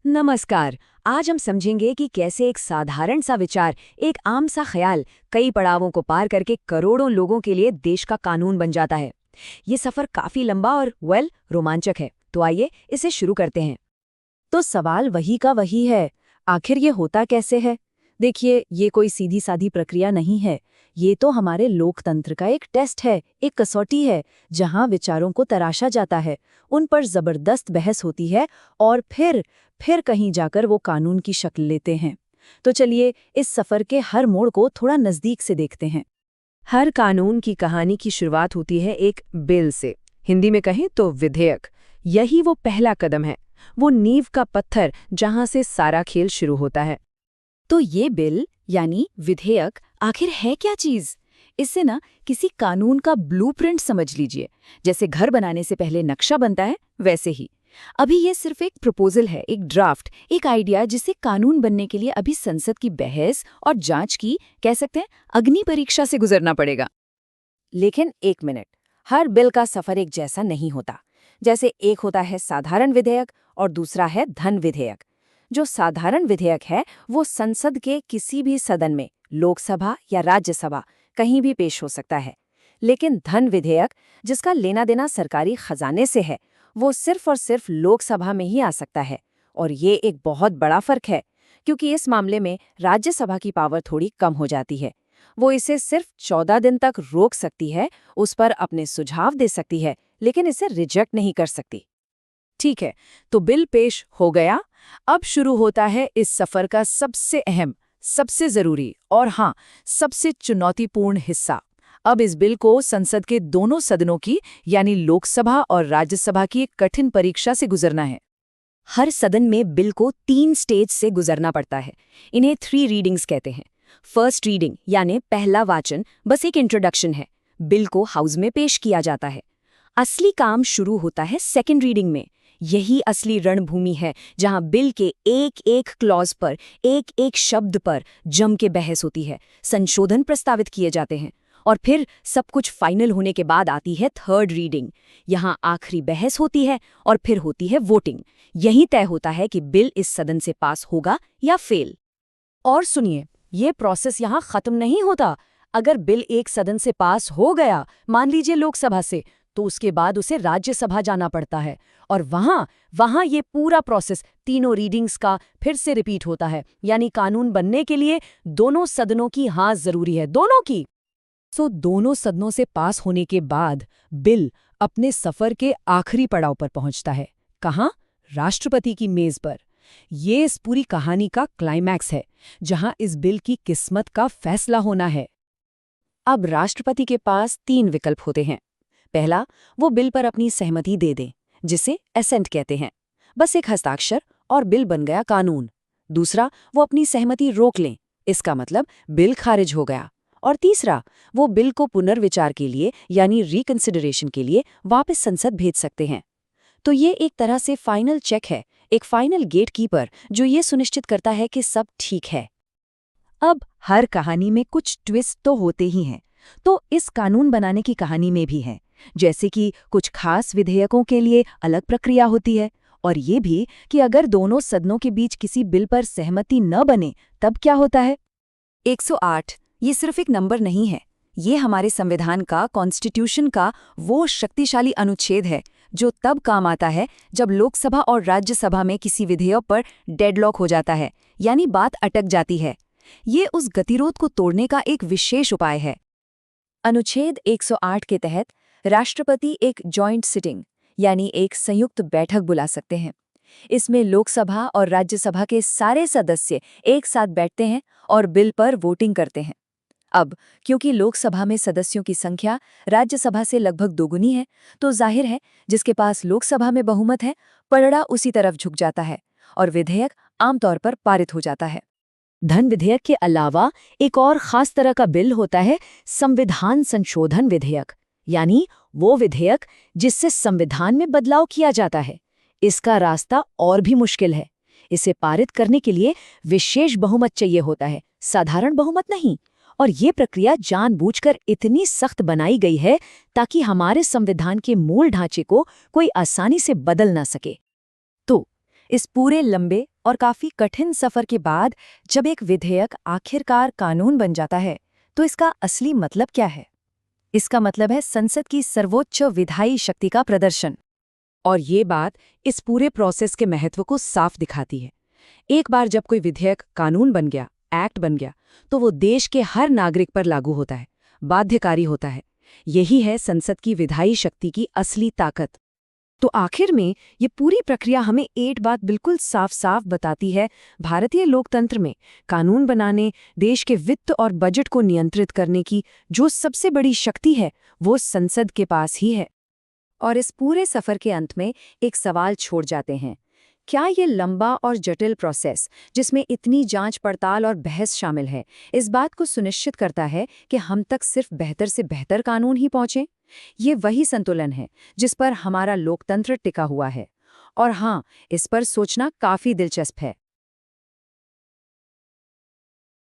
नमस्कार। आज हम समझेंगे कि कैसे एक साधारण सा विचार, एक आम सा ख्याल कई पड़ावों को पार करके करोड़ों लोगों के लिए देश का कानून बन जाता है। ये सफर काफी लंबा और रोमांचक है। तो आइए इसे शुरू करते हैं। तो सवाल वही का वही है, आखिर ये होता कैसे है? देखिए, ये कोई सीधी साधी प्रक्रिया नहीं है। ये तो हमारे लोकतंत्र का एक टेस्ट है, एक कसौटी है, जहां विचारों को तराशा जाता है, उन पर जबरदस्त बहस होती है और फिर कहीं जाकर वो कानून की शक्ल लेते हैं। तो चलिए इस सफर के हर मोड़ को थोड़ा नजदीक से देखते हैं। हर कानून की कहानी की शुरुआत होती है एक बिल से। हिंदी में कहें तो विधेयक। यही वो पहला कदम है, वो नींव का पत्थर जहां से सारा खेल शुरू होता है। तो ये बिल यानी विधेयक आखिर है क्या चीज? इससे ना किसी कानून का ब्लूप्रिंट समझ लीजिए। जैसे घर बनाने से पहले नक्शा बनता है, वैसे ही अभी ये सिर्फ एक प्रपोजल है, एक ड्राफ्ट, एक आइडिया जिसे कानून बनने के लिए अभी संसद की बहस और जांच की, कह सकते हैं, अग्नि परीक्षा से गुजरना पड़ेगा। लेकिन एक मिनट, हर बिल का सफर एक जैसा नहीं होता। जैसे एक होता है साधारण विधेयक और दूसरा है धन विधेयक। जो साधारण विधेयक है वो संसद के किसी भी सदन में, लोकसभा या राज्यसभा, कहीं भी पेश हो सकता है। लेकिन धन विधेयक, जिसका लेना देना सरकारी खजाने से है, वो सिर्फ और सिर्फ लोकसभा में ही आ सकता है। और ये एक बहुत बड़ा फर्क है, क्योंकि इस मामले में राज्यसभा की पावर थोड़ी कम हो जाती है। वो इसे सिर्फ 14 दिन तक रोक सकती है, उस पर अपने सुझाव दे सकती है, लेकिन इसे रिजेक्ट नहीं कर सकती। ठीक है, तो बिल पेश हो गया। अब शुरू होता है इस सफर का सबसे अहम, सबसे जरूरी और हाँ, सबसे चुनौतीपूर्ण हिस्सा। अब इस बिल को संसद के दोनों सदनों की, यानी लोकसभा और राज्यसभा की एक कठिन परीक्षा से गुजरना है। हर सदन में बिल को 3 स्टेज से गुजरना पड़ता है। इन्हें 3 रीडिंग्स कहते हैं। फर्स्ट रीडिंग यानी पहला वाचन बस एक इंट्रोडक्शन है। बिल को हाउस में पेश किया जाता है। असली काम शुरू होता है सेकेंड रीडिंग में। यही असली रणभूमि है, जहां बिल के एक एक क्लॉज पर, एक एक शब्द पर जम के बहस होती है, संशोधन प्रस्तावित किए जाते हैं। और फिर सब कुछ फाइनल होने के बाद आती है थर्ड रीडिंग। यहाँ आखिरी बहस होती है और फिर होती है वोटिंग। यही तय होता है कि बिल इस सदन से पास होगा या फेल। और सुनिए, ये प्रोसेस यहाँ खत्म नहीं होता। अगर बिल एक सदन से पास हो गया, मान लीजिए लोकसभा से, तो उसके बाद उसे राज्यसभा जाना पड़ता है। और वहाँ ये पूरा प्रोसेस तीनों रीडिंग्स का फिर से रिपीट होता है। यानी कानून बनने के लिए दोनों सदनों की हाँ जरूरी है, दोनों की। दोनों सदनों से पास होने के बाद बिल अपने सफर के आखिरी पड़ाव पर पहुंचता है। कहाँ? राष्ट्रपति की मेज पर। ये इस पूरी कहानी का क्लाइमैक्स है, जहां इस बिल की किस्मत का फैसला होना है। अब राष्ट्रपति के पास 3 विकल्प होते हैं। पहला, वो बिल पर अपनी सहमति दे दें, जिसे एसेंट कहते हैं। बस एक हस्ताक्षर और बिल बन गया कानून। दूसरा, वो अपनी सहमति रोक लें, इसका मतलब बिल खारिज हो गया। और तीसरा, वो बिल को पुनर्विचार के लिए यानी रिकंसिडरेशन के लिए वापस संसद भेज सकते हैं। तो ये एक तरह से फाइनल चेक है, एक फाइनल गेटकीपर जो ये सुनिश्चित करता है कि सब ठीक है। अब हर कहानी में कुछ ट्विस्ट तो होते ही हैं, तो इस कानून बनाने की कहानी में भी है। जैसे कि कुछ खास विधेयकों के लिए अलग प्रक्रिया होती है, और ये भी कि अगर दोनों सदनों के बीच किसी बिल पर सहमति न बने, तब क्या होता है। 108 ये सिर्फ एक नंबर नहीं है, ये हमारे संविधान का, कॉन्स्टिट्यूशन का वो शक्तिशाली अनुच्छेद है जो तब काम आता है जब लोकसभा और राज्यसभा में किसी विधेयक पर डेडलॉक हो जाता है, यानी बात अटक जाती है। ये उस गतिरोध को तोड़ने का एक विशेष उपाय है। अनुच्छेद 108 के तहत राष्ट्रपति एक जॉइंट सिटिंग यानी एक संयुक्त बैठक बुला सकते हैं। इसमें लोकसभा और राज्यसभा के सारे सदस्य एक साथ बैठते हैं और बिल पर वोटिंग करते हैं। अब क्योंकि लोकसभा में सदस्यों की संख्या राज्यसभा से लगभग दोगुनी है, तो जाहिर है जिसके पास लोकसभा में बहुमत है, पलड़ा उसी तरफ झुक जाता है और विधेयक आमतौर पर पारित हो जाता है। धन विधेयक के अलावा एक और खास तरह का बिल होता है संविधान संशोधन विधेयक, यानी वो विधेयक जिससे संविधान में बदलाव किया जाता है। इसका रास्ता और भी मुश्किल है। इसे पारित करने के लिए विशेष बहुमत चाहिए होता है, साधारण बहुमत नहीं। और ये प्रक्रिया जानबूझकर इतनी सख्त बनाई गई है ताकि हमारे संविधान के मूल ढांचे को कोई आसानी से बदल ना सके। तो इस पूरे लंबे और काफी कठिन सफर के बाद जब एक विधेयक आखिरकार कानून बन जाता है, तो इसका असली मतलब क्या है? इसका मतलब है संसद की सर्वोच्च विधायी शक्ति का प्रदर्शन। और ये बात इस पूरे प्रोसेस के महत्व को साफ दिखाती है। एक बार जब कोई विधेयक कानून बन गया, एक्ट बन गया, तो वो देश के हर नागरिक पर लागू होता है, बाध्यकारी होता है। यही है संसद की विधायी शक्ति की असली ताकत। तो आखिर में ये पूरी प्रक्रिया हमें एक बात बिल्कुल साफ-साफ बताती है, भारतीय लोकतंत्र में कानून बनाने, देश के वित्त और बजट को नियंत्रित करने की जो सबसे बड़ी शक्ति है, वो संसद के पास ही है। और इस पूरे सफर के अंत में एक सवाल छोड़ जाते हैं। क्या ये लंबा और जटिल प्रोसेस, जिसमें इतनी जांच पड़ताल और बहस शामिल है, इस बात को सुनिश्चित करता है कि हम तक सिर्फ बेहतर से बेहतर कानून ही पहुंचे? ये वही संतुलन है जिस पर हमारा लोकतंत्र टिका हुआ है। और हाँ, इस पर सोचना काफी दिलचस्प है।